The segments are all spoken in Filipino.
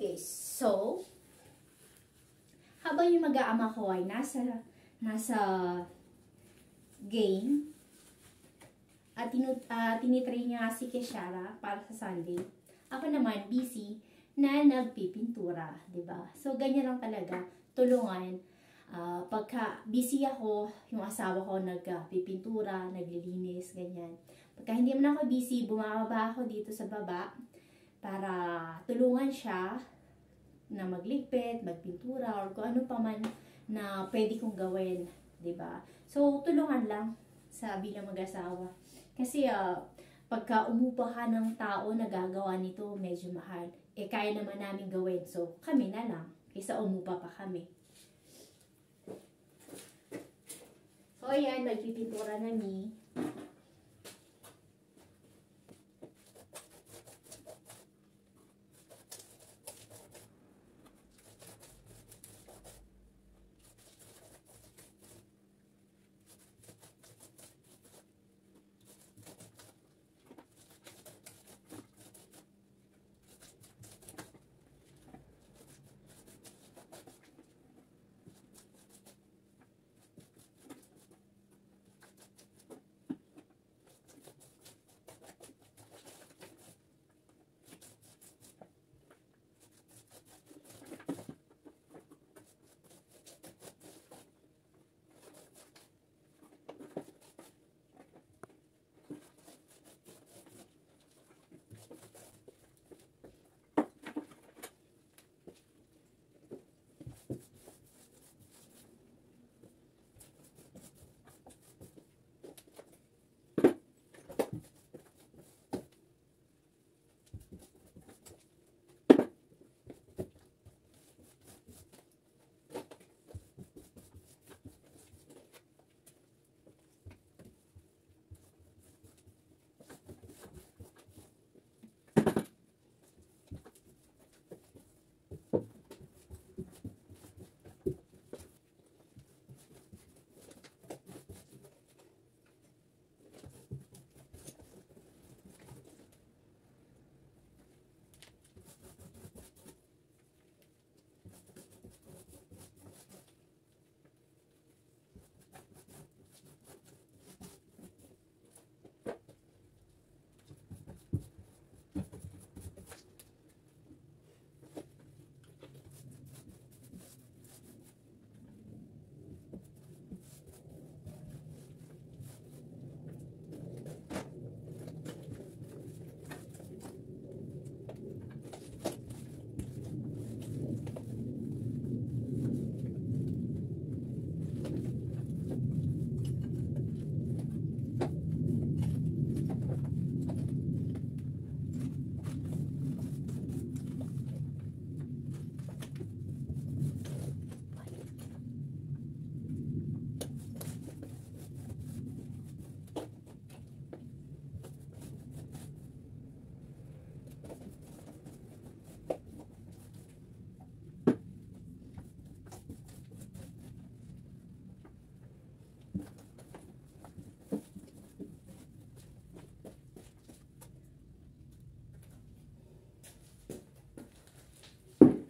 Okay, so, habang yung mag-aama ko ay nasa game, at tinitry niya si Keshara para sa Sunday, ako naman busy na nagpipintura, diba? So, ganyan lang talaga, tulungan. Pagka busy ako, yung asawa ko nagpipintura, naglilinis, ganyan. Pagka hindi man ako busy, bumababa ako dito sa baba para tulungan siya na magligpit, magpintura, or kung ano pa man na pwede kong gawin, diba? So, tulungan lang sa bilang mag-asawa. Kasi, pagka umupa ka ng tao na gagawa nito, medyo mahal. Eh, kaya naman namin gawin. So, kami na lang. Kaysa umupa pa kami. So, ayan, nagpipintura na mi.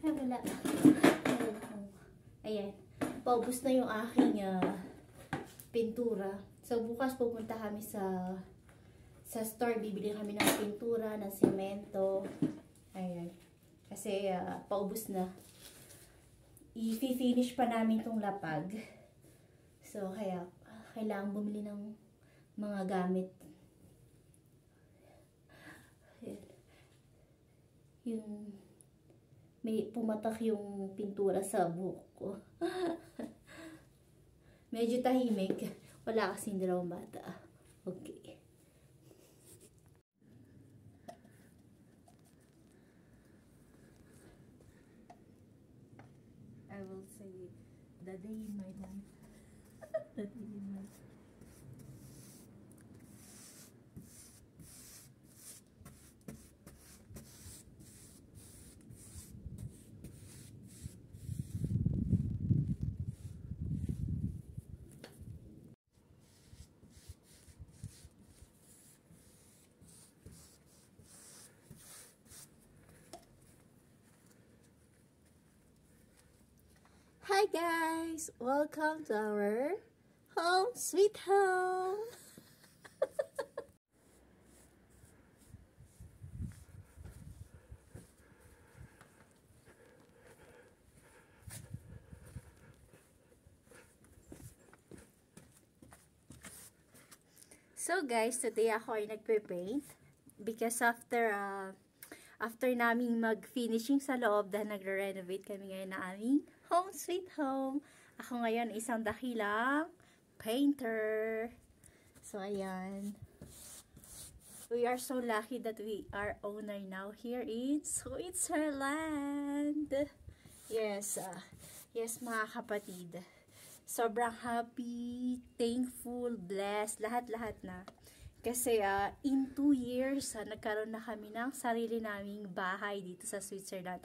Wala. Ayan. Paubos na yung aking pintura. So, bukas pupunta kami sa store. Bibili kami ng pintura, ng semento. Ayan. Kasi, paubos na. I-finish pa namin tong lapag. So, kaya, kailangan bumili ng mga gamit. Ayan. Yung may pumatak yung pintura sa buhok ko. Medyo tahimik. Wala kasing dalawang bata. Okay. I will say the day in my life. The day in my life. Hi guys! Welcome to our home sweet home! So guys, today ako ay nagpe-paint because after naming mag-finishing sa loob dahil nagre-renovate kami ngayon na aming home sweet home. Ako ngayon isang dakilang painter. So ayan. We are so lucky that we are owner now here in Switzerland. Yes, yes mga kapatid. Sobrang happy, thankful, blessed, lahat-lahat na. Kasi in 2 years, nagkaroon na kami ng sarili naming bahay dito sa Switzerland.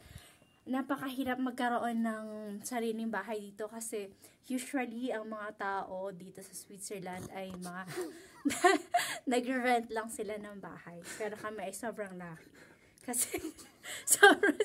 Napakahirap magkaroon ng sariling bahay dito kasi usually ang mga tao dito sa Switzerland ay mga nagre-rent lang sila ng bahay. Pero kami ay sobrang lucky. Kasi sobrang